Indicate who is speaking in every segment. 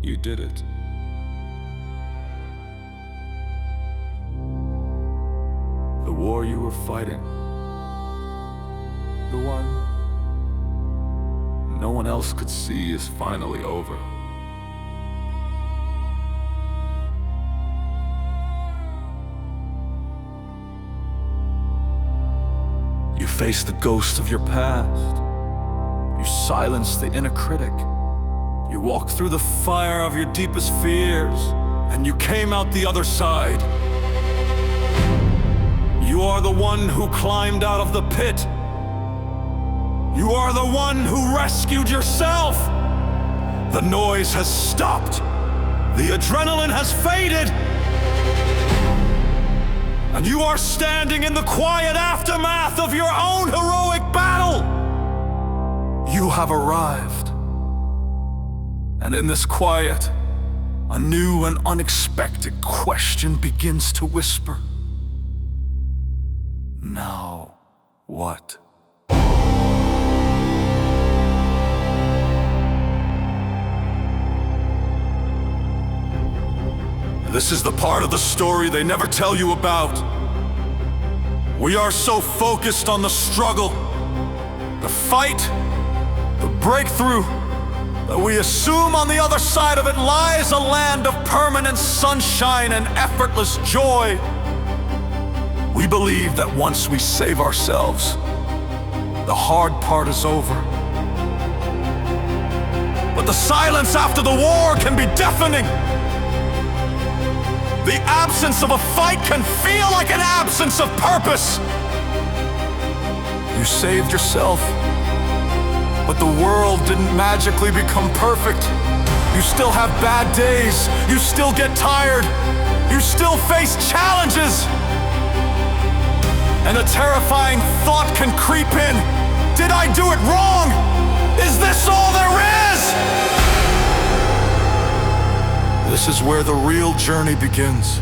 Speaker 1: You did it. The war you were fighting, the one no one else could see, is finally over. You face the ghost of your past. You silence the inner critic. You walk through the fire of your deepest fears, and you came out the other side. You are the one who climbed out of the pit. You are the one who rescued yourself. The noise has stopped. The adrenaline has faded. And you are standing in the quiet aftermath of your own heroic battle. You have arrived. And in this quiet, a new and unexpected question begins to whisper. Now, what? This is the part of the story they never tell you about. We are so focused on the struggle, the fight, the breakthrough, that we assume on the other side of it lies a land of permanent sunshine and effortless joy. We believe that once we save ourselves, the hard part is over. But the silence after the war can be deafening. The absence of a fight can feel like an absence of purpose. You saved yourself, but the world didn't magically become perfect. You still have bad days. You still get tired. You still face challenges. And a terrifying thought can creep in. Did I do it wrong? Is this all there is? This is where the real journey begins.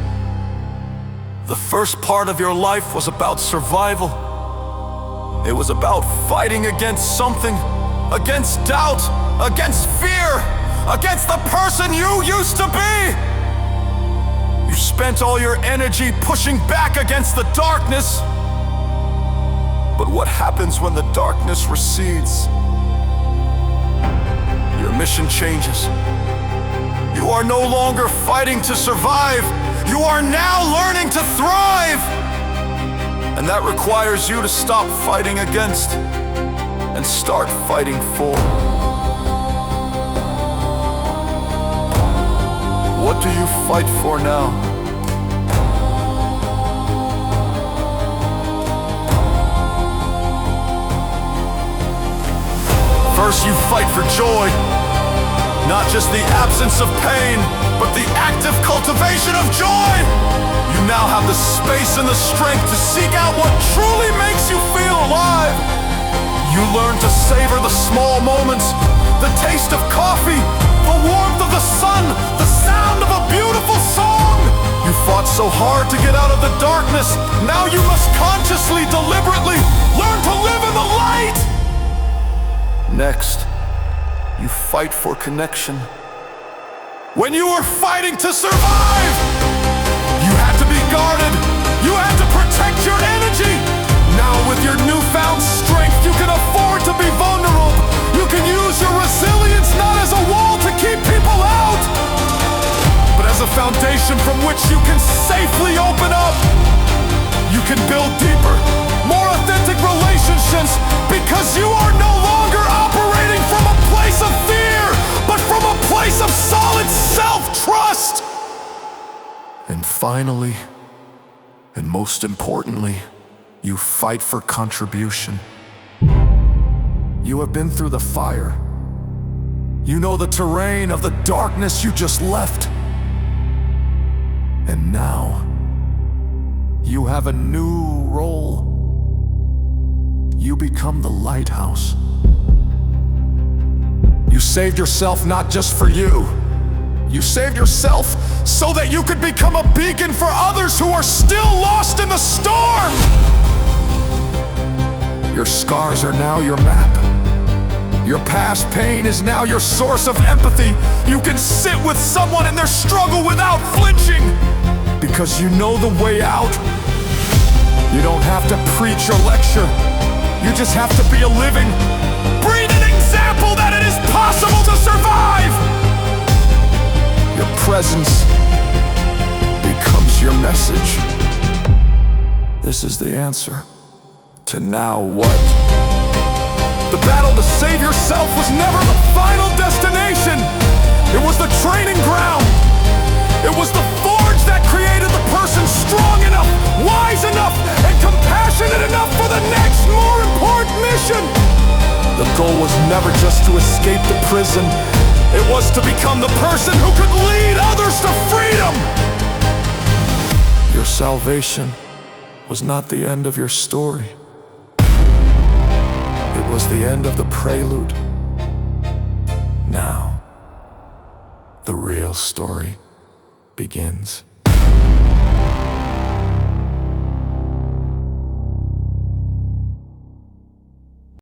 Speaker 1: The first part of your life was about survival. It was about fighting against something, against doubt, against fear, against the person you used to be. You spent all your energy pushing back against the darkness. But what happens when the darkness recedes? Your mission changes. You are no longer fighting to survive. You are now learning to thrive. And that requires you to stop fighting against and start fighting for. What do you fight for now? First, you fight for joy. Not just the absence of pain, but the active cultivation of joy. You now have the space and the strength to seek out what truly makes you feel alive. You learn to savor the small moments, the taste of coffee, the warmth of the sun, the sound of a beautiful song. You fought so hard to get out of the darkness. Now you must consciously, deliberately learn to live in the light. Next, you fight for connection. When you were fighting to survive, you had to be guarded. You had to protect your energy. Now with your newfound strength, you can afford to be vulnerable. You can use your resilience not as a wall to keep people out, but as a foundation from which you can safely open up. You can build deeper, more authentic relationships because you are no longer operating from a place of fear, but from a place of solid self-trust. And finally, and most importantly, you fight for contribution. You have been through the fire. You know the terrain of the darkness you just left. And now, you have a new role. You become the lighthouse. You saved yourself not just for you. You saved yourself so that you could become a beacon for others who are still lost in the storm. Your scars are now your map. Your past pain is now your source of empathy. You can sit with someone in their struggle without flinching, because you know the way out. You don't have to preach or lecture. You just have to be a living, breathing example that it is possible to survive. Your presence becomes your message. This is the answer to now what? The battle to save yourself was never the final destination. It was the training ground. It was the forge that created the person strong enough, wise enough, and compassionate enough for the next, more important mission. The goal was never just to escape the prison. It was to become the person who could lead others to freedom. Your salvation was not the end of your story. It was the end of the prelude. Now, the real story begins.